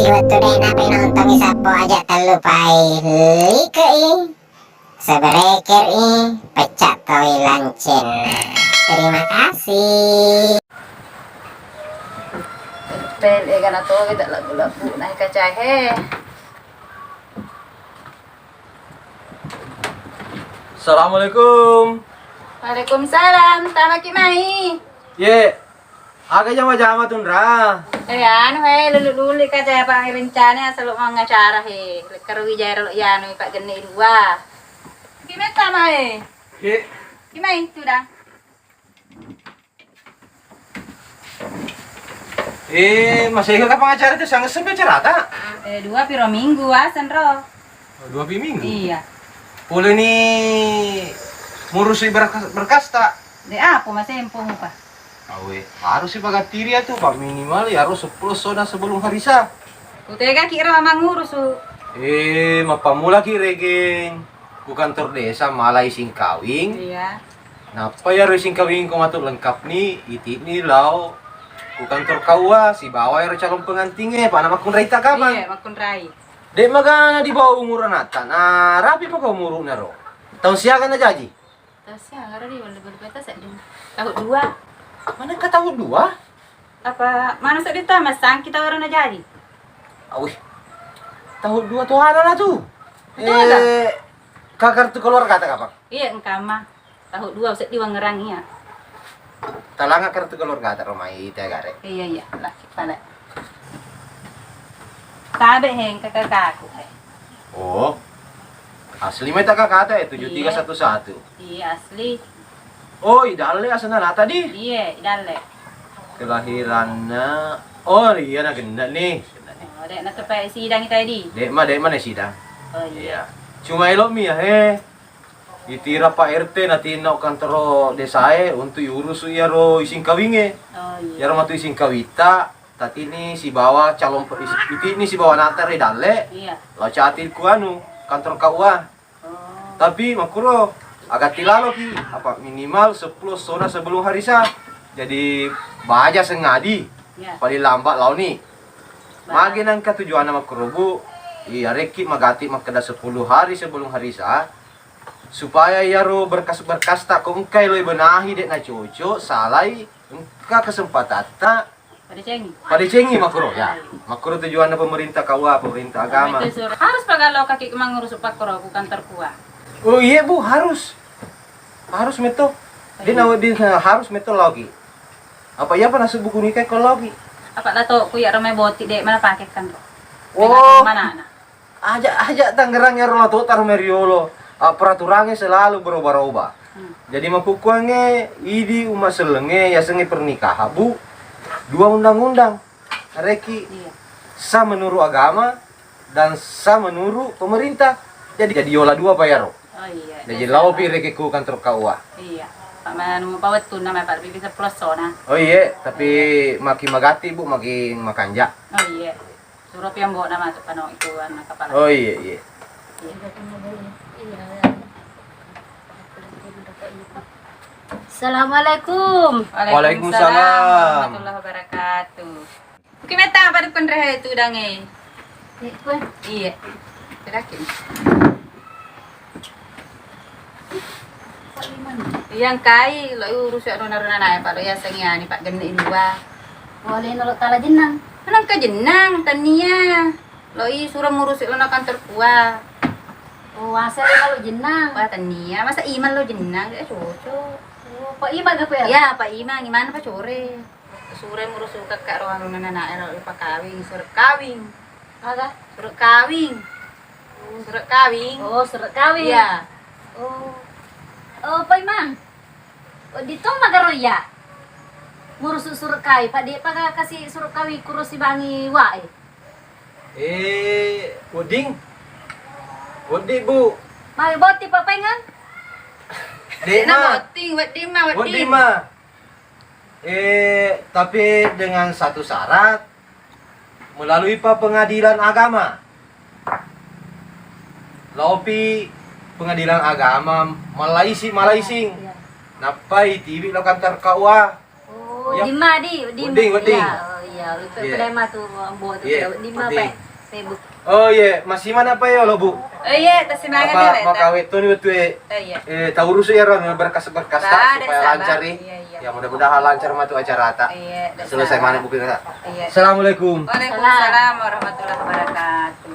waktu deh na pinonton isapo aja terlupai like subscribe pecah toy lancin. Terima kasih. Pel ikan atau kita lagu-lagu naik kacai he. Assalamualaikum. Waalaikumsalam. Tama kimai. Ye, agak jama-jama tundra. Anu he lulu-lulu kacai apa rencana selalu mau ngacara he. Kerwi jair lo ya anu pak geni dua. Kimai tama he. Ye, Kimai sudah. masih ikut ke pengacara itu sangat sampai cerita. Dua piro minggu asan ro. 2 minggu. Iya. Boleh nih ngurusi berkas tak? De apa masih empung pak? Awe, harus sih bagat tiri ya tuh, Pak, minimal ya harus 10 soda sebelum hari sah. Kutega kira mamang ngurus su. Mapamula kira geng. Ku kantor desa malah ising kawing. Iya. Napa ya ising kawing ko matuk lengkap nih, iti nih lau. Ku kantor kaua si bawa ya calon pengantinnya, Pak nama kun raita kapan? Iya, makun rai. Dek magana di bawah umuran nata. Nah, rapi pa kau umurun naro. Tahun siaga na jadi. Tasya ngara di wala berbeta sa din. Tahun dua. Mana ka tahun 2? Apa mana sa dita masang kita orang na jadi. Awih. Tahun 2 tuh na tuh. Betul ada? Kakar tuh keluar kata kapan? Iya engkama. Tahun dua usah diwang ngerang iya. Talanga kartu keluar kata romai ite gare. Iya laki pala. Tabe heng kakakaku he. Oh. Asli meta kakata ya 7311. Iya asli. Oh, idale asana na tadi. Iya dale. Kelahirannya. Oh, iya na genda nih. Oh dek na tepai sidang tadi. Dek mana sidang? Oh iya. Cuma elok mi ya itira Pak RT na tinok kantoro desae untuk urus ya ro ising kawinge. Oh iya. Ya ro matu ising kawita. Tati ini si bawa calon ini si bawa natar dale. Iya. Lo catil ku anu kantor KUA. Oh. Tapi makuro agak tilalo ki apa minimal 10 zona sebelum hari sah. Jadi baja sengadi. Iya. Paling lambat lau nih. Magenan ka tujuan nama kerubu. Iya reki magati makada 10 hari sebelum hari sah. Supaya ya ro berkas-berkas tak kungkai loy benahi dek na cucu salai engka kesempatan tak Pada cengi. makro ya. Makro tujuan pemerintah KUA, pemerintah agama. Harus pagalo kaki mangurus pakro ku kantor kuah. Oh iya Bu, harus. Harus meto. Dia harus meto lagi. Apa ya pernah buku nikah ekologi? Apa dato ku ya ramai boti dek mana pakai kantor. Oh. Mana na? Aja Tangerang ya rola tuh taruh meriolo. Peraturannya selalu berubah-ubah. Jadi makukuannya idi umat selenge ya senge pernikahan Bu. 2 undang-undang. Reki Iya. sah menurut agama dan sah menurut pemerintah. Jadi yola 2 Pak Yaro. Oh iya. Jadi lau pi reki ku kantor KUA. Iya. Pak manu pawat tu nama Pak bisa plus sona. Oh iya, tapi makin magati Bu, makin makanja. Oh iya. Suruh yang bawa nama tu pano itu anak kepala. Oh iya. Assalamualaikum. Waalaikumsalam. Warahmatullahi wabarakatuh. Mungkin meta pada pendrehe itu dange. Iya. Terakin. Yang kai lo urus ya rona-rona nae Pak lo ya sengiani Pak geni dua. Boleh nolok tala jenang. Anang ka jenang tania. Lo suruh ngurus lo na kantor kuah. Oh, asal kalau jenang. Wah tania masa iman lo jenang ya cocok. Oh, Pak Ima gak ya? Ya Pak Ima gimana Pak sore? Sore ngurus kakak rohan rona nae lo Pak kawing surat kawing. Agak. Surat kawing. Surat kawing. Oh, surat kawin. Iya. Oh. Oh, Pak Ima. Oh, ditong magaroya. Ngurus surat kawin. Pak dia pak kasih surat kawin kurus si bangi wae. Uding. Udi Bu. Mai boti Pak Pengan. Na voting, voting mah. Tapi dengan satu syarat melalui pengadilan agama. Lopi pengadilan agama Malaising. Iya. Napai TV lo kantor KUA. Oh, Ya. di Madi, di Uding. Ya, oh iya. Ya, itu Iya. kedai mah tuh buat tuh Iya, di mana penting. Facebook. Oh iya, masih mana apa ya lo bu? Oh iya, tas semangat Apa deh. mau kawin tuh nih betul Iya. tahu urus ya Ron berkas-berkas tak Ada, supaya sabar. lancar nih. Iya, iya. Ya mudah-mudahan lancar mah tuh acara tak. Iya, dah Selesai sabar. mana buku tak. Iya. Assalamualaikum. Waalaikumsalam warahmatullahi wabarakatuh.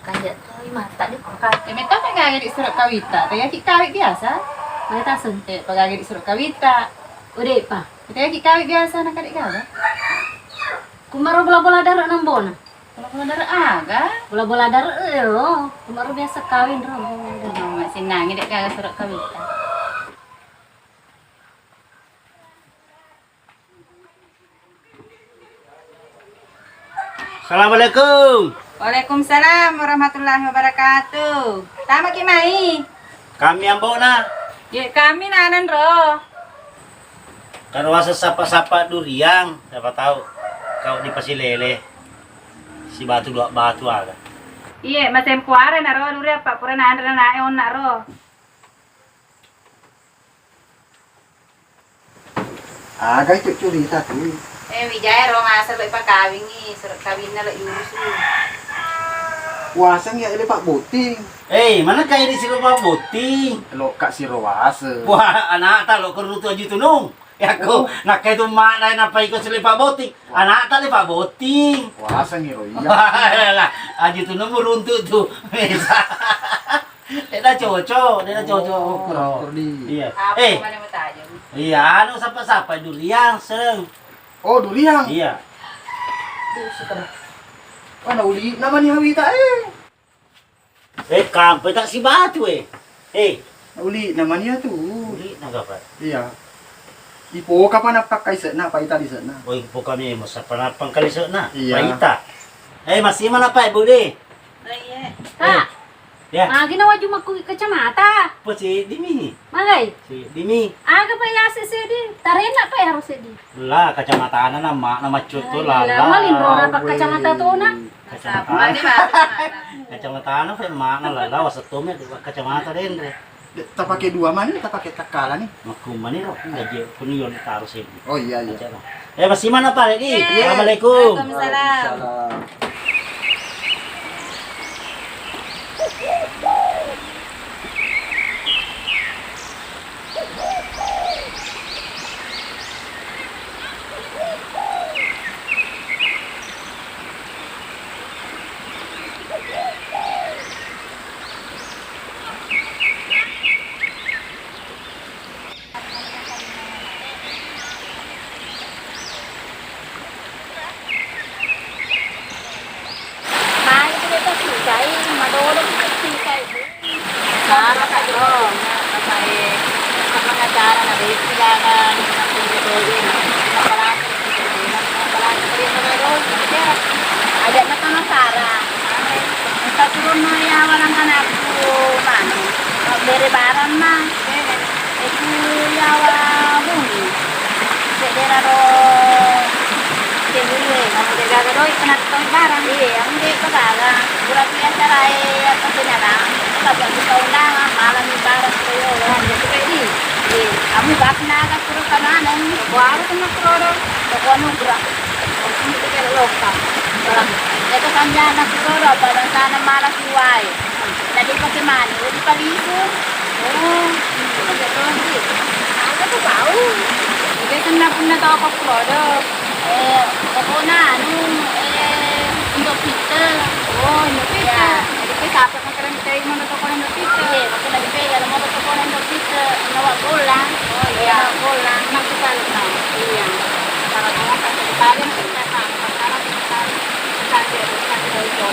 Kan ya tuh mata di Ya meta kan gak di surat kawita, tapi ki kawit biasa. mana tasun. Pag di surat kawita. Udah pa. Kita ki kawit biasa nak adik gawa. Kumaro bola-bola darah nambona. Kalau kalau darah aga, Bola-bola darah lo. Kumaro biasa kawin ro. masih nangis dek kagak surat kawita. Assalamualaikum. Waalaikumsalam warahmatullahi wabarakatuh. Tama ki mai. Kami ang na. Ya kami nanan ro. Karwasa sapa-sapa duriang. Siapa tahu kau di Pasilele. Si batu dua batu aga. Iya, mas empuare na ro duri apa pura na andra na eon na ro. Agak itu cerita tuh. Wijaya ro ngasal lo kawin ni, surat kawin na lo iusu. Wasang ya ini Pak Buting. Mana kayak di sini Pak Buting? Lo kak si Rawase. Wah, anak tak lo kerutu aja tunung. Ya aku nak kayak tu mak lain apa ikut sini Pak Buting. Anak tak le Pak Buting. Wasang ya iya. Wah, lah aja tunung meruntuk tuh. Dia dah cocok, Ukur di. Iya. Apa mana mo tayo? Iya, anu sapa-sapa duriang seng. Oh duriang. Iya. Mana uli namanya Wita Kampai tak si batu Uli namanya tuh. Uli nagapa. Iya. Ipo kapan pakai sana paita di sana. Oy, po kami mo sa panapang kaliso na. Iya. Paita. Masih mana pa budi? Iya. Kak, Ya. ginawa juma ko kacamata. Po si Dimi. Malay. Si Dimi. Aga pa yasi sedi. Tarena pa harus sedi. La kacamata na na macut to la. Malin bro pa kacamata to na. Kacamata. Mani ba? Kacamata na pa na la was to me kacamata din re. Tak pakai dua mana? Tak pakai takala nih. Makumani ro gaji puniyon taro si. Oh iya iya. Masih mana pa lagi? Assalamualaikum. Waalaikumsalam. Mai ko dito sikay, madoro ko sikay. Cara ka ro. Kapay mga cara na di kailangan ng pagdodin. Napalasa na ro. Ada na ka Sara. Sa turun mo yawan ang anak ko man. Bere baran na. Itu yawa bumi. Sedera ro. Kebuli, kamu jaga doi kena toy barang. Iya, ang di ko baga. Berarti acara apa sinara? Kapag ikaw na malam ni baran ko yo. Jadi pedi. Kamu bak na ka puro kananan. Kuaro sama kroro. Ko ano bra. Hindi ka loka. Ito kanya na siguro para sana malas iway. Dali pa si Manny, di pa liso. Oh, Hindi. Ano to ba? Hindi kan na pun na tao pa kroro. Ako na, Indopita. Oh, nyupit. Yeah. Jadi kapag magkaroon tayo mo na to ko ng nyupit. Sige, ako nag-pay, alam mo ko na Indopita, nawa bola. Oh, iya. Nawa bola. Magkasal na. Iya. Para mo kapag na kita ka, para kita kasi kasi daw ito.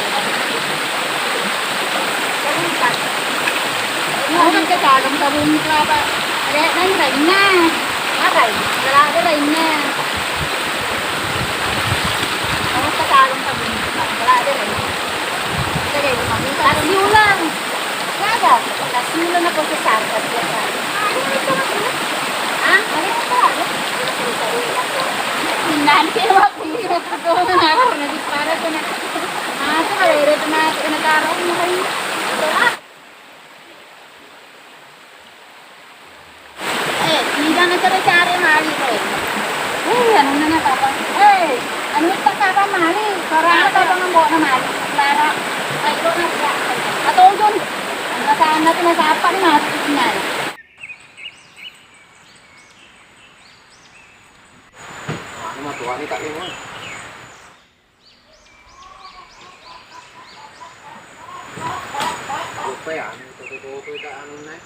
Ano man ka talong sa bumi ka ba? Ay, nandiyan na. Aray, wala rin na. Ano ka talong sa bumi ka? Wala rin. Sige, lumamita. Lasiw lang. Kaya, lasiw lang ako sa sarkat. Ah, ano ka? Nanti ako hirap ako na ako na dispara ko na. Ah, ito ka rin na inagaraw mo kayo. Ito ah. Hindi na cari-cari hali ko. Ano na na papa? Ano ito orang membawa nama Lara. Ayo nak. Atau Jun. Perasaan natin nasa apa ni masuk ke final. Ano mah tuwa ni tak mo. Lupa ya, tutututu ka ano na.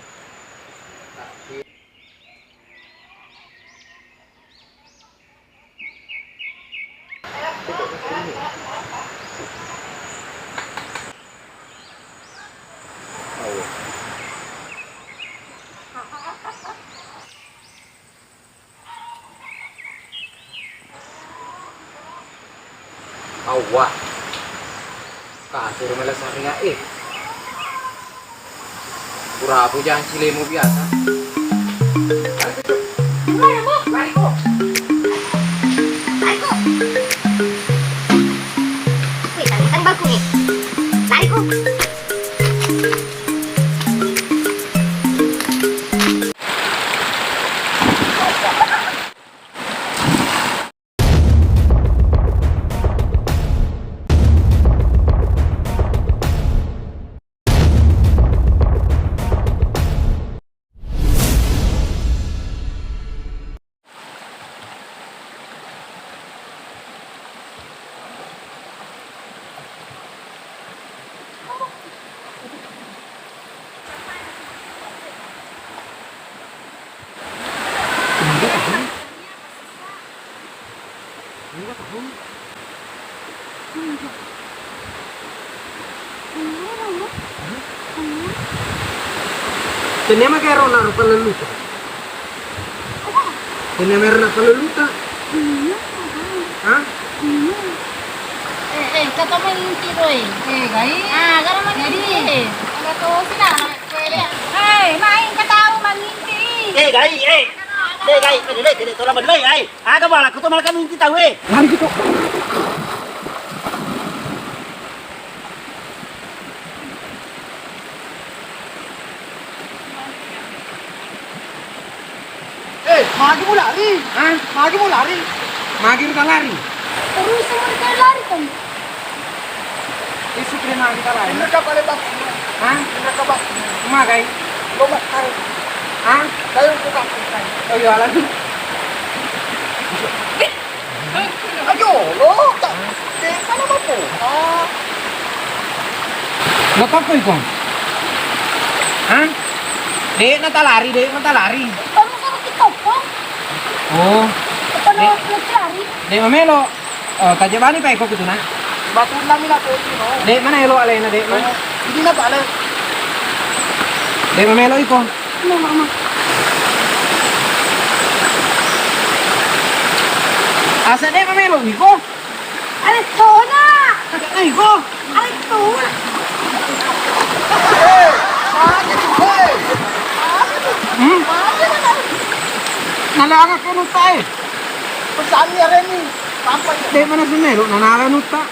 Awah. Kasur malas nga eh. Pura po dyan sila mo biasa. Mana mo? Mariko. Mariko. Wait, talitang balkon eh. Mariko. Tenía que ronar para la luta. Tenía que ronar para la luta. Hah? Kata malinti ko eh. Gay. Gara malinti eh. Ano to sila? Pwede. Hey, main ka tao manginti. Gai, gai, dele, tolong balik, ai. Kamu malah, kau malah kami minta tahu, Lari gitu. Magi mo lari. Hah? Magi mo lari. Magi kita lari. Terus semua kita lari kan. Isi kena kita lari. Ini ka pala bak. Hah? Ini ka bak. Magai. Lomba tayo. Hah? Tayo ko ka. Oh, iya lagi. Ayo, lo. Teka naman po. Lepas ko ikaw. Hah? Di natalari, di natalari. Kamu sama kita po. Oh, Paano lari? di mamelo. Oh, tajabani pa ikaw kuto na. Batu namin ako, no? Di mana elo alay na di man. Hindi na pala. Di mamelo ikaw. Ano mama? Asa di mamelo ikaw? Aray to na! Ay ko. Aray to na! Hmm? Nalangak ko nung tayo. Saan niya rin eh? Pampay. Di man na sumelo, nanakanot ta.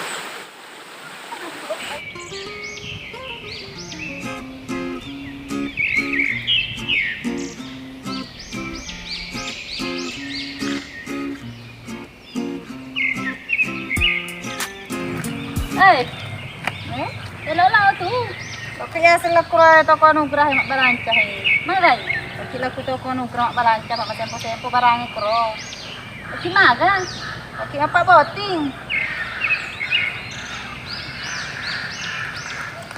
Dalaw lang ito. Kaya sila kura ito ko anong grahe makbalansya eh. Maray. Sila ko ito ko anong grahe makbalansya makasempo-sempo barangi kuro. Simaga. Okay, apa boting?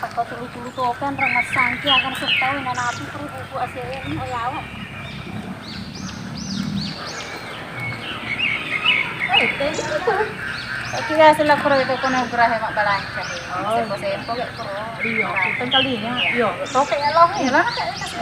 Pagkatulutulo-tulo kan rangas sangki akan sertawin na natin kung bubu asirin o yawa. Ay, tayo ito. Kaya sila kuro ito ko anong grahe makbalansya eh. Sempo-sempo gak kuro. Iya, kan kalinya. Iya. Ito kaya lang eh. Lala kaya kasi.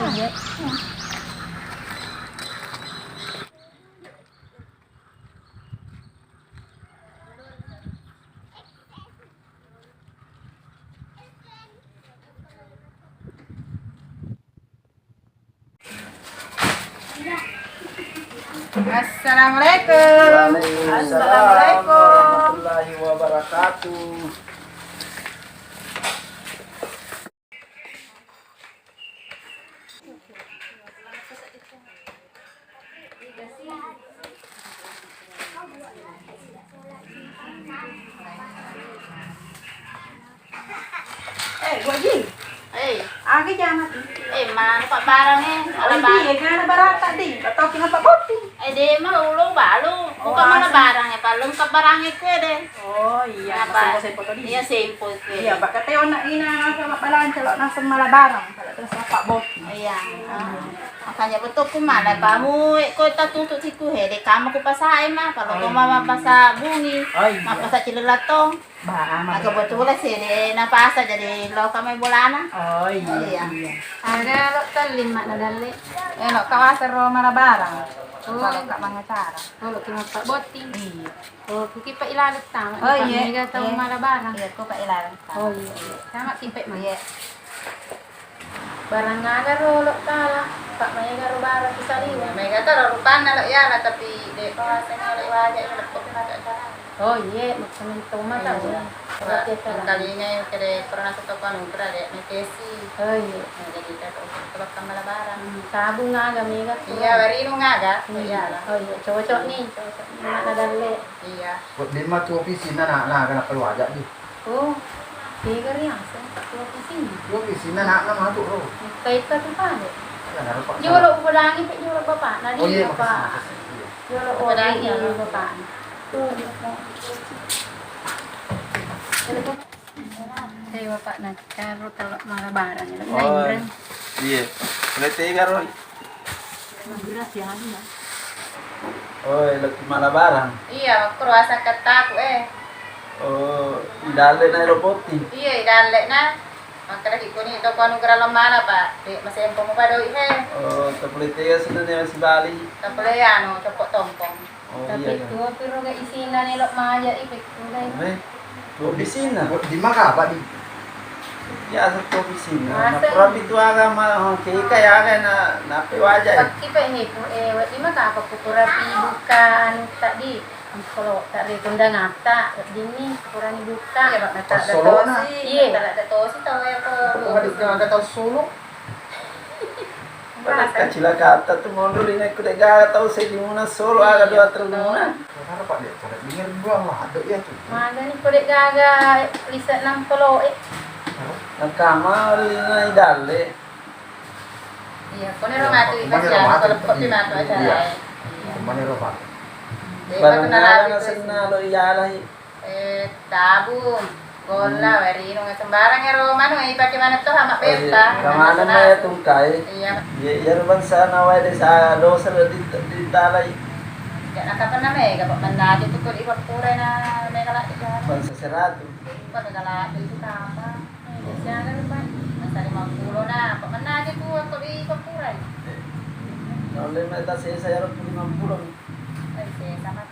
Assalamualaikum. Assalamualaikum. Warahmatullahi wabarakatuh. wajib. Agi jangan. Mana pak barang ala barang. Iya, kan barata di. Atau kena Pak Boti. Deh mah ulung balu. Bukan mana barangnya, palung ke barangnya kue deh. Oh iya, Apa? sempo tadi. Iya simple kue. Iya, Pak kata nak ina sama balan celok nang semala barang. Kalau terus sama Pak Boti. Iya. Makanya betul ku mana kamu ko tatutuk siku hede kamu ku pasai mah kalau ko mama pasa bungi. Mah pasa cilelatong. Bah, Maka betul sih de na pasa jadi lo kami bolana. Oh iya. Ada lo terlima na dali. No kawasan ro mana barang. Kalau kak mangatara. Kalau kina Pak Boti. Iya. Oh, kiki pa ilalit tama. Oh, iya. Kami tahu Iya. malabarang. Iya ko pa ilalang. Oh iya. Sama tipe mah. Iya. Barang nga lo tala. Pak may garo barang kisaliwa. May kata rupan na lo yana tapi de kawasan na lo wajah na ko na cara. Oh iya, magsamin tuma ta. Kalinya yung kere pernah sa toko nung pera de may tesi. Oh iya. Jadi kita tulak ka malabaran. Sabong nga kami ka. Iya, barino nga ga. Iya lah. Oh iya, cocok nih. Cocok nih na dali. Iya. Buat 5 tu opisina na kena keluar aja di. Oh. Tiga rin asa. Tuwa ko sini. Tu opisina na masuk ro. Kahit ka pa pa. Ya na ro. Jual ko lang pa jual pa pa. Nadi Oh iya, pa. makasih. Jual ko lang yung pa. Hey, Bapak, nagkaro talak mga barang. Oh, iya. Boleh tiga Roy. Magras yan, ha? Oh, lagi malah barang. Iya, kurasa kata aku Oh, dale na roboti. Iya, idale na. Makala kikuni ito ko anong karalang mana pa. Di masayang mo pa daw Oh, boleh tiga sudah nih masih Bali. Tapos ano, tapos tompong. Oh Tapi iya. tuwa pero ga isina nila maya ipik kulay. Tuh di sini. Di mana apa di? Ya satu di sini. Masa? Napurabi tu agama kaya kaya na wajah. Pag kipa ini po di maka apa pupurapi bukan tadi. Kalau tak rekunda ngata dini purani buka. Iya, Pak, nata Solo na. Iya. Ada tosi tahu ya ko. Ada tahu Solo. Pada kecil kata tu mundur ini aku dega tahu saya di mana Solo ada dua terluna. Karena Pak dia pada dengar gua lah ada ya tu. Maga ni kodek gaga liset nang polo Nakama rin dale. Iya, ko ni romatu ipasya ko lepo pi mato aja. Iya. Mana ro Pak? Barang na senalo iyalah. Tabung. Gola, warino nga sembarang ya romano ipake mana to hama pesta. Kamana na ya tungkay. Iya. Ya ruban sana way de sa dosa di talay. Ya nakapan na may kapag manado to ko ipapura na may kalati ka. Ban sa serado. Pag kalati ito tama. Siya na ba? Masali magpulo na. Pag manado to ako ipapura. Oleh na ta saya ro 50. Ay, sama.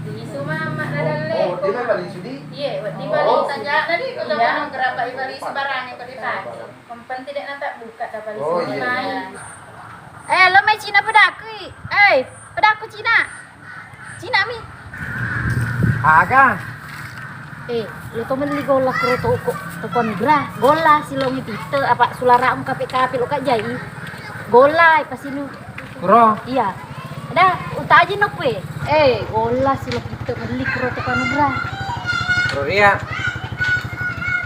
Di sumama na dali. Oh, di mana paling sudi? Iya, Di di balik balik saja tadi ko daw nang graba ibali si barang ko di tadi. Kompan tidak nata buka ta balik Oh, sini iya. main. Lo main Cina pedaku. Pedaku Cina. Cina mi. Aga. Lo to man gola kro to kon gra. Gola silongi pite apa sulara um kape lo kajai. Gola pasinu. Kuro. Iya. Ada utaji no pe. Gola silo pite beli kro to kon gra. Kuro iya.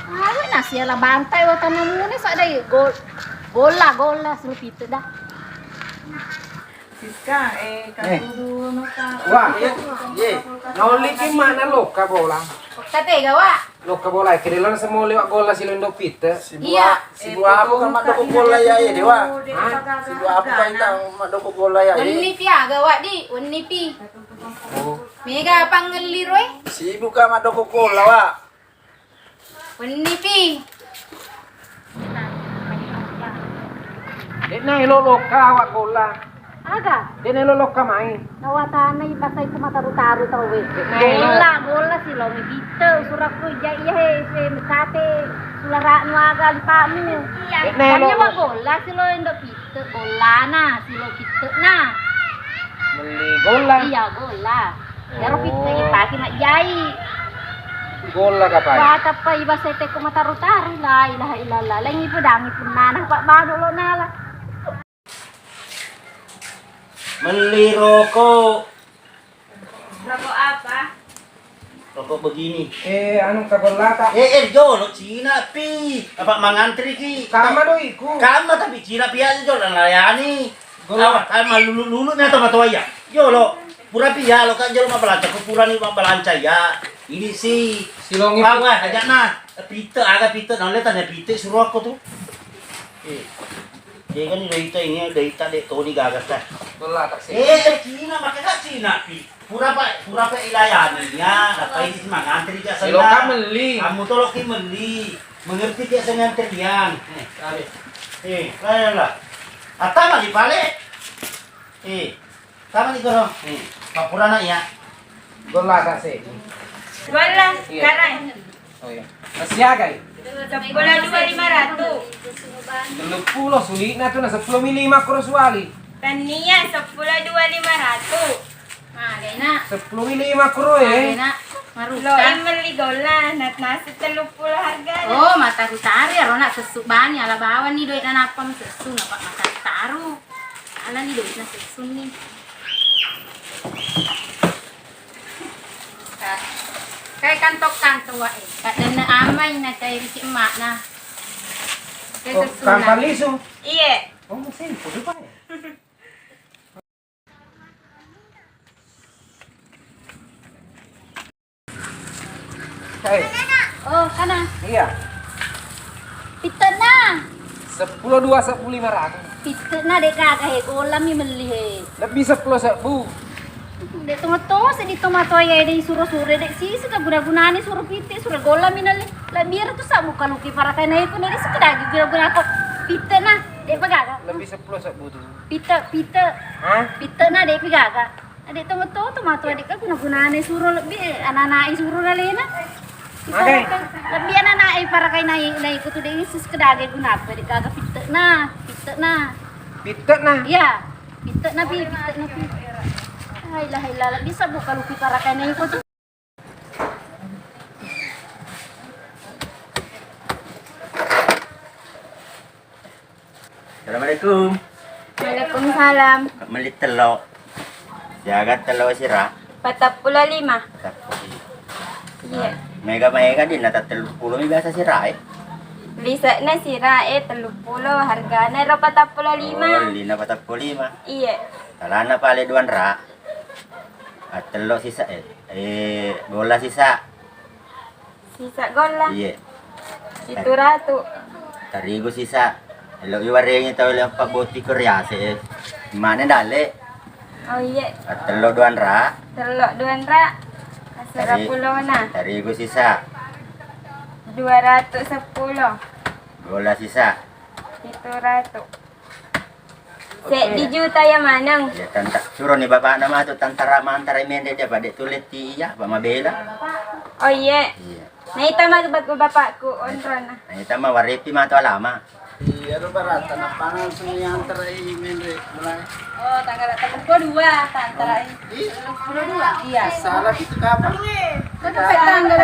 Awe nasi ala bantai wa tanamu ni sa dai gola silo pite dah. Siska katuru no ka. Wah, ye. Nauli ki mana loka bola. Kate gawa. Loka bola kirilan semua lewat gola silendo pita. Iya. Si buah apa kan madoko bola ya ye dewa. Si buah apa kan tang madoko bola ya ye. Wani pi gawa di, wani pi. Oh. Mega pangeli roy. Si buka madoko bola wa. Wani pi. Dek na ilo loka awak gola. Aga. Dek na ilo loka main. Nawatana ibasay ko mataru-taru taw we. Nah, Bola si lo mi bito surak ko iya he se mekate sulara no aga lipa mu. Kanya wa bola si lo endo pito bola na si lo pito na. Beli gola. Iya bola. Pero pito ipaki na jai. Gola ka pa. Bata pa ibasay te ko mataru-taru la ilaha illallah. Langi pudangi punana pak bado lo nala. Beli rokok. Rokok apa? Pokok begini. Anu kabolata. Jolo Cina pi. Apa mangantri ki? Kama doi ku. Kama tapi Cina pi aja jolo layani. Gola. Kama lulu nya to matoya. Jolo. Pura pi ya lo kan jolo mabalanca ku pura ni mabalanca ya. Ini sih Silongi. Bawa ajak nah. Pita aga pita nah lihat ada pita suruh aku tuh. Dia kan ini data dek Tony gagas dah. Gola tak sih. Cina makanya Cina pi. Pura pa ilayani ya. Apa ini mangantri ka Silo ka meli. Kamu tolong ki meli. Mengerti dia dengan terian. Kaya lah. Atama di pale. Tama di koro. Papura na ya. Gola tak sih. Wala, Iya. karay. Oh iya. Nasiagay. 10,500. 30 sulit na to na 10,500 kuruswali. Taniya, 10,2,500. Gay na. 10,500 Gay eh. na. Loin Marusa. meli gola, nasa 30 harga. Oh, mataru-tari aro na sesu bani ala bawan ni duit na napam sesu na pak mataru. Ala ni duit na sesu ni. Kay kantok-kantok wa eh. Kada na amay na kay si emak na. Kay Oh, sesu na. kampaliso. Iya. Oh, masih pwede pa eh. Hey, Oh, kana. iya. Pita na. 10,200 10,500. Pita na dek kagak golam mi meli he. Lebih 10,000. Dek tungo-tungo sa dito matoya dek suro-suro dek sisi ka guna-gunani suro piti suro golam mi nali. La biar tu sa muka luki para kay na ito na sa kadagi guna-guna ko. Pita na. Dek pagaga. Lebih 10,000 tuh. Pita. Hah? Pita na dek pagaga. Adik tungo-tungo matoya dek ka guna-gunani suro lebih ananai suro na lena. Okay. Lebih ananai para kay na iko tu dek sis kadagi guna pa dek kaga pita na. Pita na. Pitet nah. Iya, pita na pi. Ay, lahi bisa buka lupi para kay ko tu. Assalamualaikum. Waalaikumsalam. Melit telo. Jaga telo sira. 45. Iya. Mega din na 30 mi biasa sira eh. Lisa na sira 30 hargana ra 45. Lina 45. Iya. Talana pale duan ra. At telo sisa bola sisa. Sisa gola. Iya. Itu ratu. Tarigo sisa. Hello iwarengi tahu lang paboti kuryase. Mana dale? Oh iya. At telo duan ra. Telok 200. Asara pulo na. Tarigo sisa. 210. Bola sisa. Itu ratu. Di juta ya manang. Ya tanta suruh nih bapak nama tu tantara mantara mende dia pada tulis ti ya pak mabela. Oh iya. Iya. Nah itu mah bapakku ontron na. Nah itu mah waripi mah tu lama. Iya, barata na pangan yang terai mende mulai. Oh, tanggal 32 antara 32. Iya. Salah itu kapan? Tanggal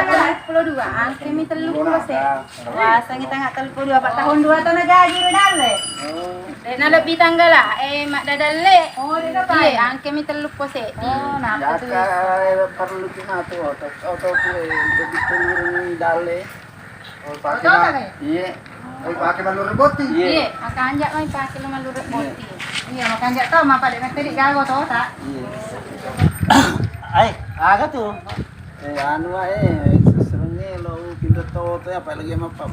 32. Angke mi 30 se. Wah, sangi tanggal 32 Pak tahun 2 tahun gaji dale. Oh, Dan na lebih tanggal lah. Mak dadale. Oh, dia dapat. Iya, angke mi 30 se. Oh, napa tu? jaka perlu kena tu auto ku lebih turun dale. Oh, pakai na. Iya. Oh, pakai balur boti. Iya, makan anjak mai pakai lama lurut boti. Iya, makan anjak tau mapa dek tadi gago tau tak? Iya. Aga tuh. Anu seserunge lo pintu to ya apalagi sama Pak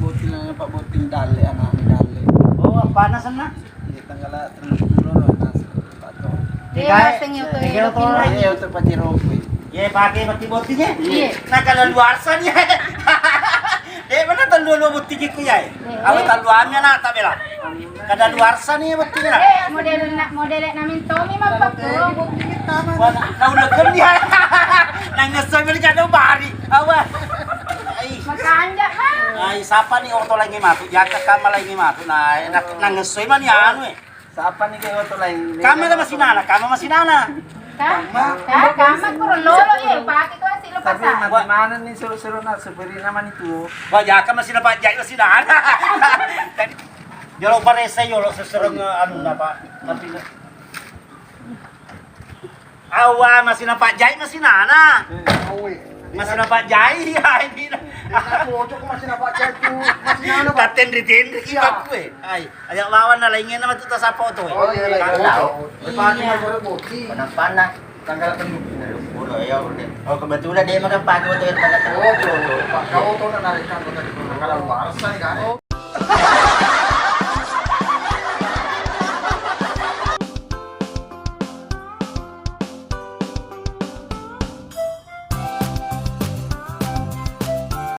Boting dale anak dale. Oh, panas na. Iya tanggal 30 nas Pak to. Iya, sengyo tu. Iya untuk Pak Cirobi. Ya pakai mati botinya. Iya. Nah kalau luar sana ya. Mana tandu boti ku ya? Awak tanduannya nak tak bela. Kada luar sana ya botinya. Model namin Tommy magpapuro bukti kita. Nah udah kerja. Nangesay beli kada bari. Awak. Makanjak mah. Ay, siapa nih orto lagi matu? Jaka kama lagi matu. Nah, nangesay man ya anu eh. Siapa nih kayak auto lain? Kama masih nana. Kama kuro lolo eh, pakai tu sila Tapi pasal. mana nih suruh nak seperti naman itu. Wah, jaka masih dapat jai masih nana. Jolo paresa jolo sesereng anu napa. Tapi awa masih nampak jahit masih nana. Mas napak jai ya ini. Cocok ko masih napak jaju. Masih na ano ba? Taten ritin ikat ko eh. Ay, ajak lawan na laingin naman tuta sa foto eh. Oh iya lagi. Tahu. May pati magbuti. Panas-panas. Tanggal ng Puro ayaw ulit. Oh, kebetulan dia makan pagi waktu itu pada Oh, kau to na narikan ko tadi ko. Kalau waras na ni